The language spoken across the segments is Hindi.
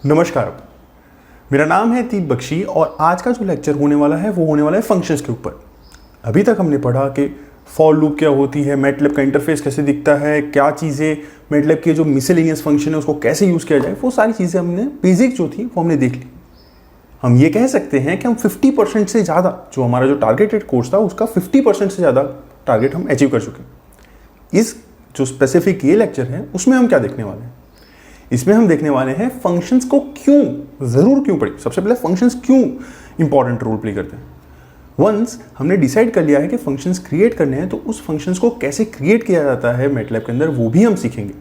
नमस्कार, मेरा नाम है दीप बख्शी और आज का जो लेक्चर होने वाला है वो होने वाला है फंक्शंस के ऊपर। अभी तक हमने पढ़ा कि फॉर लूप क्या होती है, मैटलैब का इंटरफेस कैसे दिखता है, क्या चीज़ें मैटलैब के जो मिसलेनियस फंक्शन है उसको कैसे यूज़ किया जाए, वो सारी चीज़ें हमने बेसिक जो थी वो हमने देख ली। हम ये कह सकते हैं कि हम 50% से ज़्यादा जो हमारा जो टारगेटेड कोर्स था उसका 50% से ज़्यादा टारगेट हम अचीव कर चुके हैं। इस जो स्पेसिफिक ये लेक्चर है उसमें हम क्या देखने वाले हैं, इसमें हम देखने वाले हैं फंक्शंस को ज़रूर क्यों पढ़ी। सबसे पहले फंक्शंस क्यों इंपॉर्टेंट रोल प्ले करते हैं। वंस हमने डिसाइड कर लिया है कि फंक्शंस क्रिएट करने हैं तो उस फंक्शंस को कैसे क्रिएट किया जाता है मैटलैब के अंदर वो भी हम सीखेंगे।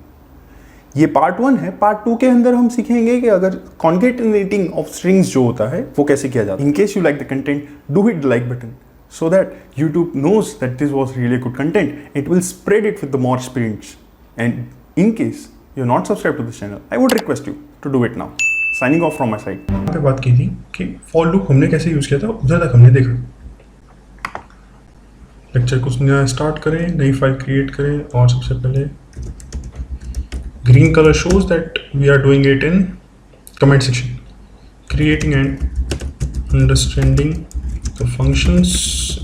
ये पार्ट 1 है। पार्ट 2 के अंदर हम सीखेंगे कि अगर कॉन्केटिनेटिंग ऑफ स्ट्रिंग्स जो होता है वो कैसे किया जाता है। In case you like the content, do hit the like button so that YouTube knows that this was really good content. It will spread it with the more experience. And in case you're not subscribed to this channel, I would request you to do it now. Signing off from my side. यहाँ पे बात की थी कि फॉर लूप हमने कैसे यूज़ किया था, उधर तक हमने देखा। लेक्चर कुछ नया स्टार्ट करें, नई फाइल क्रिएट करें और सबसे पहले green colour shows that we are doing it in comment section. Creating and understanding the functions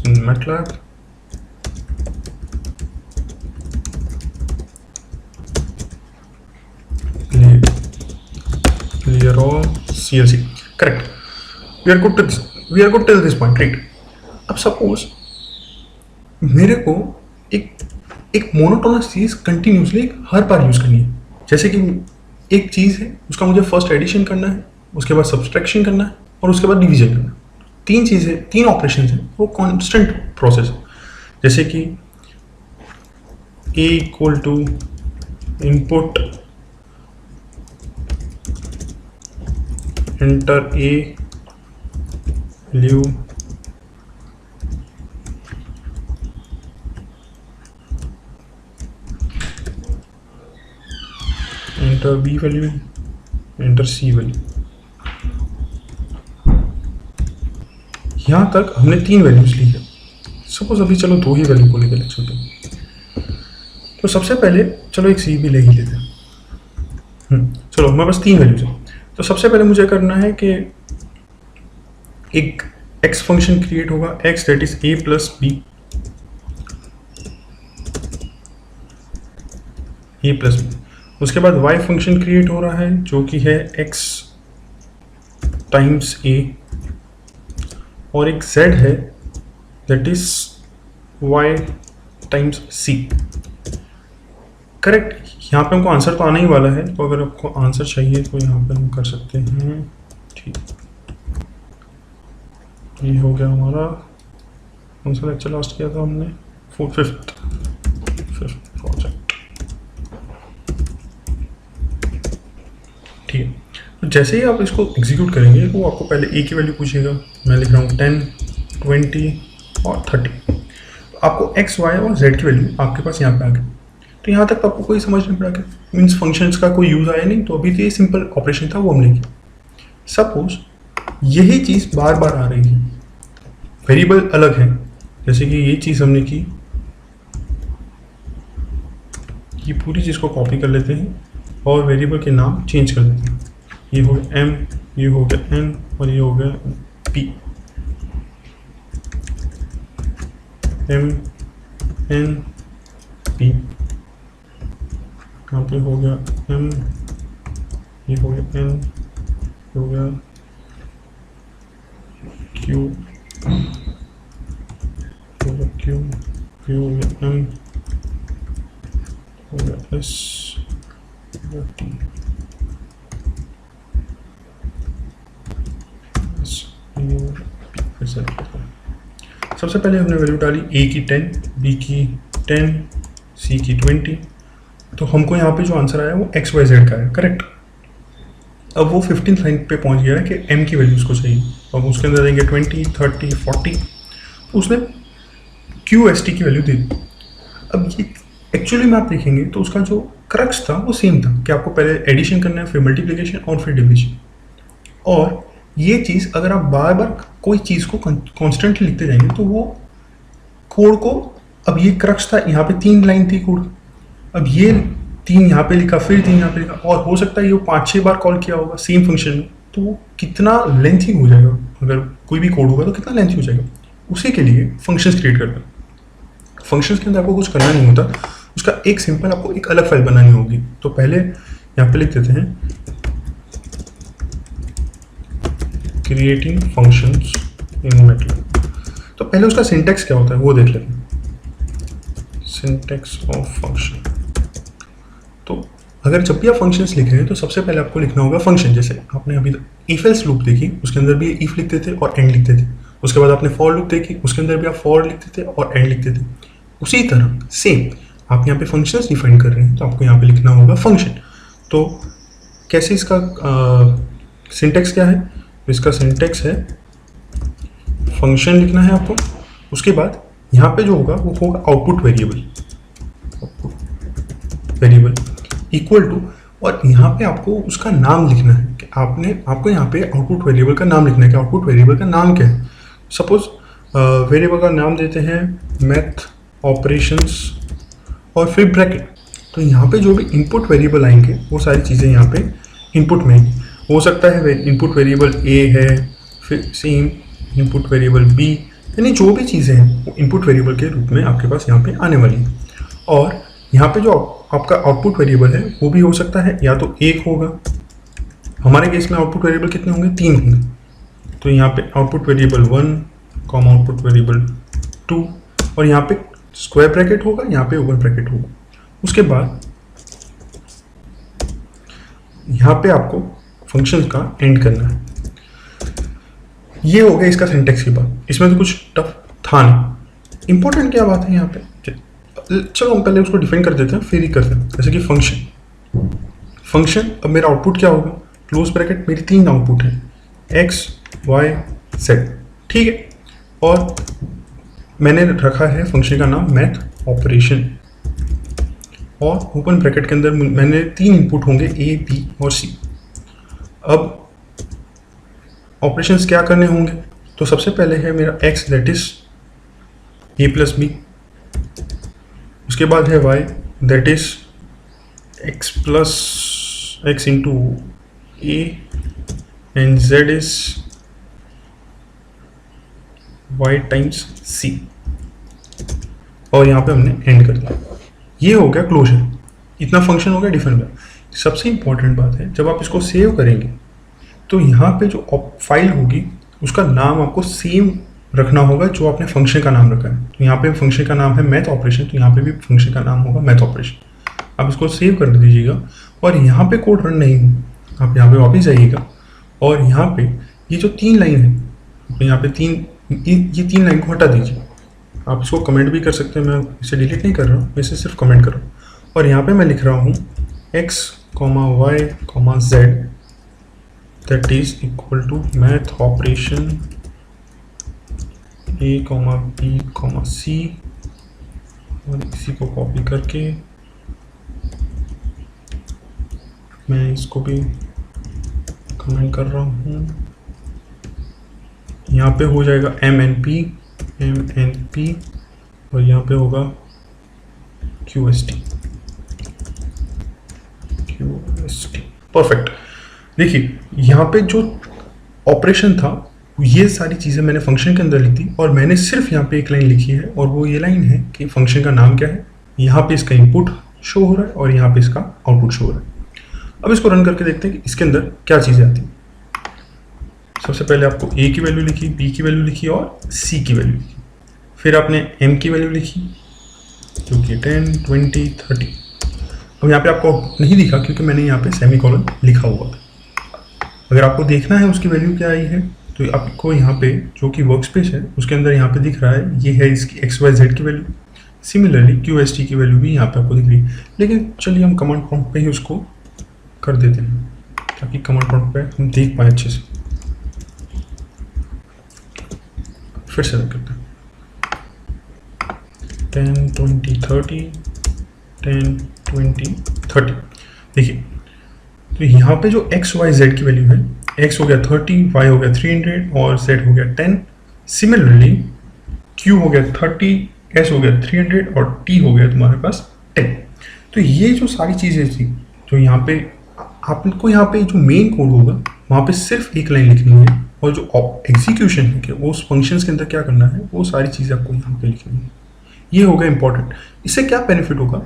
in MATLAB. Clear all CLC. Correct. We are good to this. We are good till this point, right? अब सपोज मेरे को एक मोनोटोनस चीज़ कंटिन्यूसली हर बार यूज़ करनी है। जैसे कि एक चीज़ है, उसका मुझे फर्स्ट एडिशन करना है, उसके बाद सब्सट्रैक्शन करना है और उसके बाद डिवीजन करना है। तीन चीज़ें, तीन ऑपरेशन हैं, वो कॉन्स्टेंट प्रोसेस है। जैसे कि A equal to input enter A value enter B value enter C value। यहाँ तक हमने तीन वैल्यूज ली है। सपोज अभी चलो दो ही वैल्यू को लेकर लेक्चर पे, तो सबसे पहले चलो एक C भी ले ही लेते हैं। चलो हमारे पास तीन वैल्यूज है। तो सबसे पहले मुझे करना है कि एक x फंक्शन क्रिएट होगा, x that is a plus b, a plus b. उसके बाद y फंक्शन क्रिएट हो रहा है जो कि है x टाइम्स a, और एक z है that is y times c। Correct. यहाँ पे हमको आंसर तो आने ही वाला है, तो अगर आपको आंसर चाहिए तो यहाँ पे हम कर सकते हैं। ठीक, ये हो गया हमारा। कौन सा लेक्चर लास्ट किया था हमने? Fifth project. ठीक है। तो जैसे ही आप इसको एग्जीक्यूट करेंगे तो आपको पहले a की वैल्यू पूछेगा। मैं लिख रहा हूँ 10, 20 और 30। आपको x, y और z की वैल्यू आपके पास यहाँ पे आ गई। तो यहाँ तक तो आपको कोई समझ नहीं पड़ा कि मीन्स फंक्शंस का कोई यूज़ आया नहीं। तो अभी तो ये सिंपल ऑपरेशन था वो हमने किया। सपोज यही चीज़ बार बार आ रही है, वेरिएबल अलग है। जैसे कि ये चीज़ हमने की, ये पूरी चीज़ को कॉपी कर लेते हैं और वेरिएबल के नाम चेंज कर देते हैं। ये हो गया m, ये हो गया n और ये हो गया p। m n p, यहाँ पे हो गया m, ये हो गया n, ये हो गया q, हो गया q, ये हो गया m, हो गया s, हो गया t, ये हो गया p। सबसे पहले हमने वैल्यू डाली a की 10, b की 10, c की 20। तो हमको यहाँ पे जो आंसर आया वो एक्स वाई जेड का है। करेक्ट। अब वो 15th लाइन पे पहुँच गया है कि m की वैल्यू उसको चाहिए। अब उसके अंदर देंगे 20, 30, 40। तो उसने क्यू एस टी की वैल्यू दे दी। अब ये एक्चुअली में आप देखेंगे तो उसका जो क्रक्स था वो सेम था कि आपको पहले एडिशन करना है, फिर मल्टीप्लिकेशन और फिर डिविजन। और ये चीज़ अगर आप बार बार कोई चीज़ को कॉन्स्टेंटली लिखते जाएंगे तो वो कोड को, अब ये क्रक्स था, यहाँ पे 3 लाइन थी कोड। अब ये 3 यहाँ पे लिखा, फिर 3 यहाँ पे लिखा, और हो सकता है ये 5-6 बार कॉल किया होगा सेम फंक्शन में, तो वो कितना लेंथी हो जाएगा, अगर कोई भी कोड होगा तो कितना लेंथी हो जाएगा। उसी के लिए फंक्शंस क्रिएट करना है। फंक्शंस के अंदर आपको कुछ करना नहीं होता, उसका एक सिंपल आपको एक अलग फाइल बनानी होगी। तो पहले यहाँ पे लिख देते हैं क्रिएटिंग फंक्शंस इन मैटलैब। तो पहले उसका सिंटैक्स क्या होता है वो देख लेते हैं, सिंटैक्स ऑफ फंक्शन। तो अगर जब भी आप फंक्शंस लिख रहे हैं तो सबसे पहले आपको लिखना होगा फंक्शन। जैसे आपने अभी इफ एल्स लूप देखी, उसके अंदर भी इफ लिखते थे और एंड लिखते थे। उसके बाद आपने फॉर लूप देखी, उसके अंदर भी आप फॉर लिखते थे और एंड लिखते थे। उसी तरह सेम आप यहाँ पे फंक्शंस डिफाइन कर रहे हैं, तो आपको यहाँ पे लिखना होगा फंक्शन। तो कैसे इसका सिंटैक्स क्या है, तो इसका सिंटैक्स है फंक्शन लिखना है आपको। उसके बाद यहाँ पे जो होगा वो होगा आउटपुट वेरिएबल, इक्वल टू, और यहाँ पे आपको उसका नाम लिखना है कि आपको यहाँ पे आउटपुट वेरिएबल का नाम लिखना है कि आउटपुट वेरिएबल का नाम क्या है। सपोज वेरिएबल का नाम देते हैं मैथ ऑपरेशंस और फिर ब्रैकेट। तो यहाँ पे जो भी इनपुट वेरिएबल आएंगे वो सारी चीज़ें यहाँ पे इनपुट में आएंगी। हो सकता है इनपुट वेरिएबल ए है, फिर सेम इनपुट वेरिएबल बी, यानी जो भी चीज़ें हैं वो इनपुट वेरिएबल के रूप में आपके पास यहाँ पे आने वाली है। और यहाँ पे जो आपका आउटपुट वेरिएबल है वो भी हो सकता है या तो एक होगा, हमारे केस में आउटपुट वेरिएबल कितने होंगे, 3 होंगे। तो यहाँ पे आउटपुट वेरिएबल 1, आउटपुट वेरिएबल 2, और यहाँ पे स्क्वायर ब्रैकेट होगा, यहाँ पे ओपन ब्रैकेट होगा। उसके बाद यहाँ पे आपको फंक्शन का एंड करना है। ये हो गया इसका सिंटैक्स की बात। इसमें तो कुछ टफ था नहीं। इंपॉर्टेंट क्या बात है यहाँ पे, चलो हम पहले उसको डिफाइन कर देते हैं फिर ही करते हैं। जैसे कि फंक्शन अब मेरा आउटपुट क्या होगा, क्लोज ब्रैकेट, मेरी 3 आउटपुट है x y z, ठीक है। और मैंने रखा है फंक्शन का नाम मैथ ऑपरेशन, और ओपन ब्रैकेट के अंदर मैंने 3 इनपुट होंगे a b और c। अब ऑपरेशंस क्या करने होंगे, तो सबसे पहले है मेरा x that is a plus b, उसके बाद है y that is x plus x into a, and z is y times c, और यहाँ पे हमने एंड कर दिया। ये हो गया क्लोजर, इतना फंक्शन हो गया डिफाइन में। सबसे इंपॉर्टेंट बात है जब आप इसको सेव करेंगे तो यहाँ पे जो फाइल होगी उसका नाम आपको सेम रखना होगा जो आपने फंक्शन का नाम रखा है। तो यहाँ पे फंक्शन का नाम है मैथ ऑपरेशन, तो यहाँ पे भी फंक्शन का नाम होगा मैथ ऑपरेशन। आप इसको सेव कर दीजिएगा और यहाँ पे कोड रन नहीं हो, आप यहाँ पे वापस जाइएगा और यहाँ पे ये जो 3 लाइन है, तो यहाँ पे ये 3 लाइन को हटा दीजिए। आप इसको कमेंट भी कर सकते हैं, मैं इसे डिलीट नहीं कर रहा हूँ, मैं इसे सिर्फ कमेंट कर रहा हूँ। और यहाँ पे मैं लिख रहा हूँ x, y, z that is equal to math operation a, b, c, और इसी को कॉपी करके मैं इसको भी कमेंट कर रहा हूँ। यहाँ पे हो जाएगा MNP, और यहाँ पे होगा QST। परफेक्ट। देखिए यहाँ पे जो ऑपरेशन था ये सारी चीज़ें मैंने फंक्शन के अंदर लिख दी, और मैंने सिर्फ यहाँ पे एक लाइन लिखी है, और वो ये लाइन है कि फंक्शन का नाम क्या है। यहाँ पे इसका इनपुट शो हो रहा है और यहाँ पे इसका आउटपुट शो हो रहा है। अब इसको रन करके देखते हैं कि इसके अंदर क्या चीज़ें आती हैं। सबसे पहले आपको a की वैल्यू लिखी, b की वैल्यू लिखी और c की वैल्यू लिखी। फिर आपने m की वैल्यू लिखी जो कि 10, 20, 30। अब यहाँ पे आपको नहीं दिखा क्योंकि मैंने यहाँ पे सेमीकोलन लिखा हुआ था। अगर आपको देखना है उसकी वैल्यू क्या आई है तो आपको यहाँ पे जो कि वर्क स्पेस है उसके अंदर यहाँ पे दिख रहा है, ये है इसकी XYZ की वैल्यू। सिमिलरली QST की वैल्यू भी यहाँ पे आपको दिख रही है। लेकिन चलिए हम कमांड प्रॉम्प्ट पे ही उसको कर देते हैं ताकि कमांड प्रॉम्प्ट पे हम देख पाए अच्छे से। फिर से रन करते हैं 10, 20, 30, 10, 20, 30। देखिए तो यहाँ पे जो XYZ की वैल्यू है, X हो गया 30, Y हो गया 300 और Z हो गया 10। सिमिलरली Q हो गया 30, S हो गया 300 और T हो गया तुम्हारे पास 10। तो ये जो सारी चीज़ें थी, तो यहाँ पे आपको यहाँ पे जो मेन कोड होगा वहाँ पे सिर्फ एक लाइन लिखनी है, और जो एग्जीक्यूशन है कि वो उस फंक्शंस के अंदर क्या करना है वो सारी चीज़ें आपको यहाँ पे लिखनी है। ये होगा इंपॉर्टेंट। इससे क्या बेनिफिट होगा,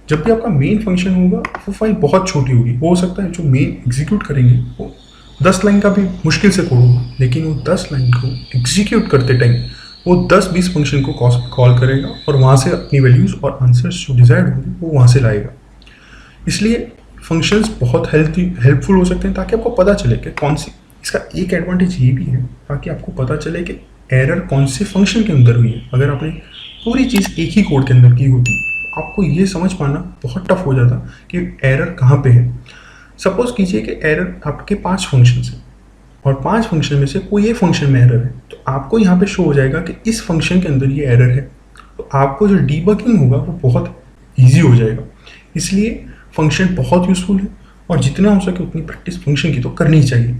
जब भी आपका मेन फंक्शन होगा वो फाइल बहुत छोटी होगी, हो सकता है जो मेन एग्जीक्यूट करेंगे वो 10 लाइन का भी मुश्किल से कोड होगा, लेकिन वो 10 लाइन को एग्जीक्यूट करते टाइम वो 10-20 फंक्शन को कॉल करेगा और वहाँ से अपनी वैल्यूज़ और आंसर्स जो डिजायर्ड होंगे वो वहाँ से लाएगा। इसलिए फंक्शंस बहुत हेल्पफुल हो सकते हैं, ताकि आपको पता चले कि कौन सी, इसका एक एडवांटेज ये भी है ताकि आपको पता चले कि एरर कौन से फंक्शन के अंदर हुई है। अगर आपने पूरी चीज़ एक ही कोड के अंदर की होती तो आपको ये समझ पाना बहुत टफ हो जाता कि एरर कहाँ पे है। सपोज कीजिए कि एरर आपके 5 फंक्शन है और 5 फंक्शन में से कोई एक फंक्शन में एरर है, तो आपको यहाँ पे शो हो जाएगा कि इस फंक्शन के अंदर ये एरर है, तो आपको जो डीबगिंग होगा वो बहुत ईजी हो जाएगा। इसलिए फंक्शन बहुत यूज़फुल है और जितना हो सके उतनी प्रैक्टिस फंक्शन की तो करनी चाहिए।